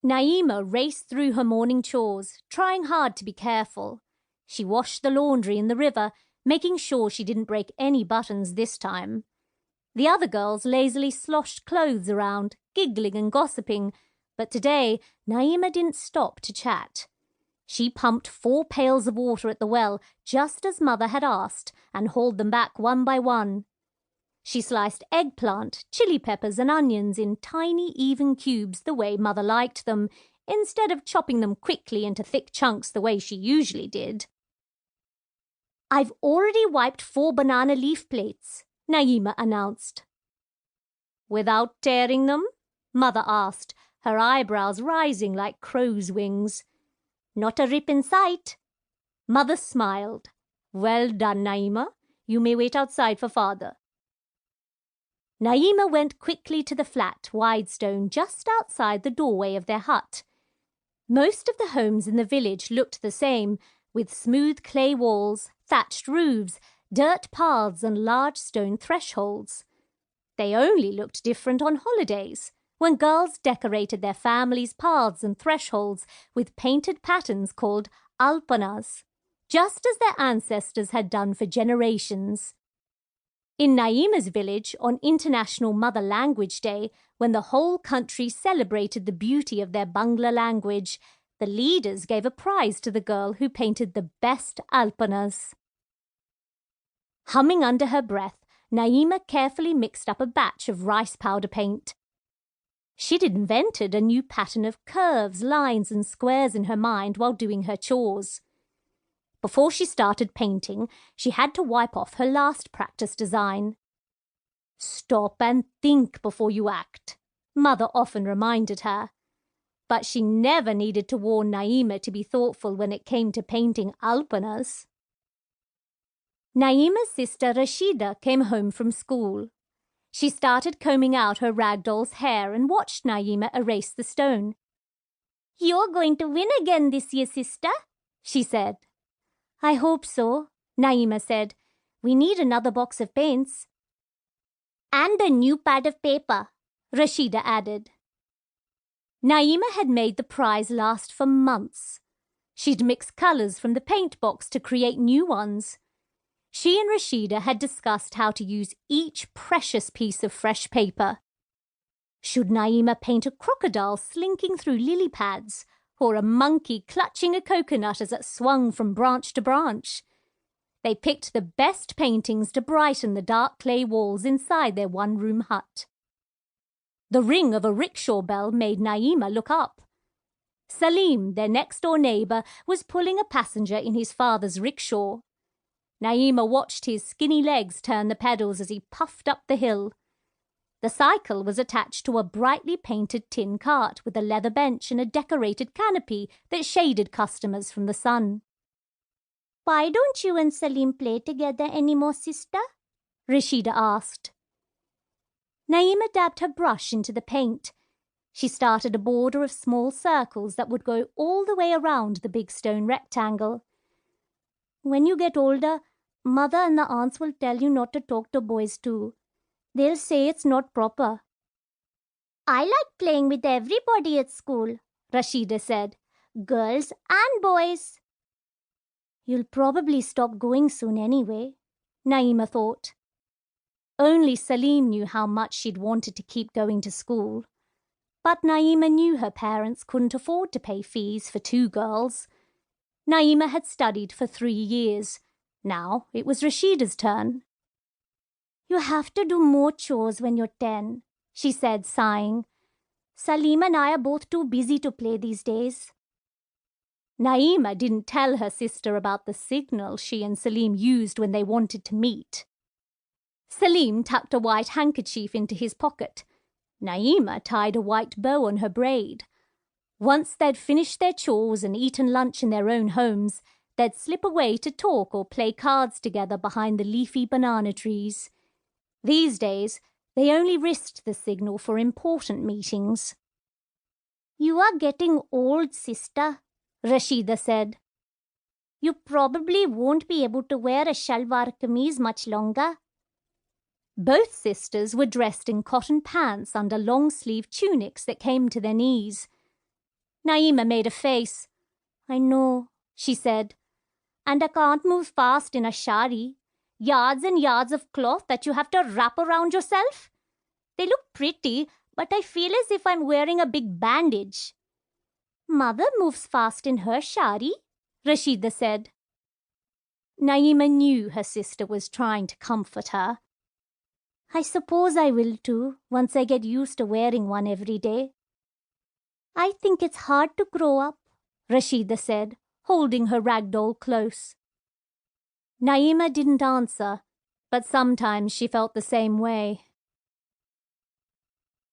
Naima raced through her morning chores, trying hard to be careful. She washed the laundry in the river, making sure she didn't break any buttons this time. The other girls lazily sloshed clothes around, giggling and gossiping, but today Naima didn't stop to chat. She pumped 4 pails of water at the well, just as Mother had asked, and hauled them back one by one. She sliced eggplant, chili peppers and onions in tiny, even cubes the way Mother liked them, instead of chopping them quickly into thick chunks the way she usually did. "I've already wiped 4 banana leaf plates," Naima announced. "Without tearing them?" Mother asked, her eyebrows rising like crow's wings. "Not a rip in sight." Mother smiled. "Well done, Naima. You may wait outside for Father." Naima went quickly to the flat, wide stone just outside the doorway of their hut. Most of the homes in the village looked the same, with smooth clay walls, thatched roofs, dirt paths and large stone thresholds. They only looked different on holidays, when girls decorated their families' paths and thresholds with painted patterns called alpanas, just as their ancestors had done for generations. In Naima's village, on International Mother Language Day, when the whole country celebrated the beauty of their Bangla language, the leaders gave a prize to the girl who painted the best alpanas. Humming under her breath, Naima carefully mixed up a batch of rice powder paint. She'd invented a new pattern of curves, lines and squares in her mind while doing her chores. Before she started painting, she had to wipe off her last practice design. "Stop and think before you act," Mother often reminded her. But she never needed to warn Naima to be thoughtful when it came to painting alpanas. Naima's sister Rashida came home from school. She started combing out her ragdoll's hair and watched Naima erase the stone. "You're going to win again this year, sister," she said. "I hope so," Naima said. "We need another box of paints." "And a new pad of paper," Rashida added. Naima had made the prize last for months. She'd mixed colours from the paint box to create new ones. She and Rashida had discussed how to use each precious piece of fresh paper. Should Naima paint a crocodile slinking through lily pads, or a monkey clutching a coconut as it swung from branch to branch? They picked the best paintings to brighten the dark clay walls inside their one-room hut. The ring of a rickshaw bell made Naima look up. Saleem, their next-door neighbour, was pulling a passenger in his father's rickshaw. Naima watched his skinny legs turn the pedals as he puffed up the hill. The cycle was attached to a brightly painted tin cart with a leather bench and a decorated canopy that shaded customers from the sun. "Why don't you and Saleem play together anymore, sister?" Rashida asked. Naima dabbed her brush into the paint. She started a border of small circles that would go all the way around the big stone rectangle. "When you get older, Mother and the aunts will tell you not to talk to boys too. They'll say it's not proper." "I like playing with everybody at school," Rashida said. "Girls and boys." "You'll probably stop going soon anyway," Naima thought. Only Saleem knew how much she'd wanted to keep going to school. But Naima knew her parents couldn't afford to pay fees for 2 girls. Naima had studied for 3 years. Now it was Rashida's turn. "You have to do more chores when you're 10, she said, sighing. "Saleem and I are both too busy to play these days." Naima didn't tell her sister about the signal she and Saleem used when they wanted to meet. Saleem tucked a white handkerchief into his pocket. Naima tied a white bow on her braid. Once they'd finished their chores and eaten lunch in their own homes, they'd slip away to talk or play cards together behind the leafy banana trees. These days, they only risked the signal for important meetings. "You are getting old, sister," Rashida said. "You probably won't be able to wear a shalwar kameez much longer." Both sisters were dressed in cotton pants under long-sleeved tunics that came to their knees. Naima made a face. I know, she said. And I can't move fast in a shari. Yards and yards of cloth that you have to wrap around yourself. They look pretty, but I feel as if I'm wearing a big bandage. Mother moves fast in her shari, Rashida said. Naima knew her sister was trying to comfort her. I suppose I will too, once I get used to wearing one every day. I think it's hard to grow up, Rashida said, holding her ragdoll close. Naima didn't answer, but sometimes she felt the same way.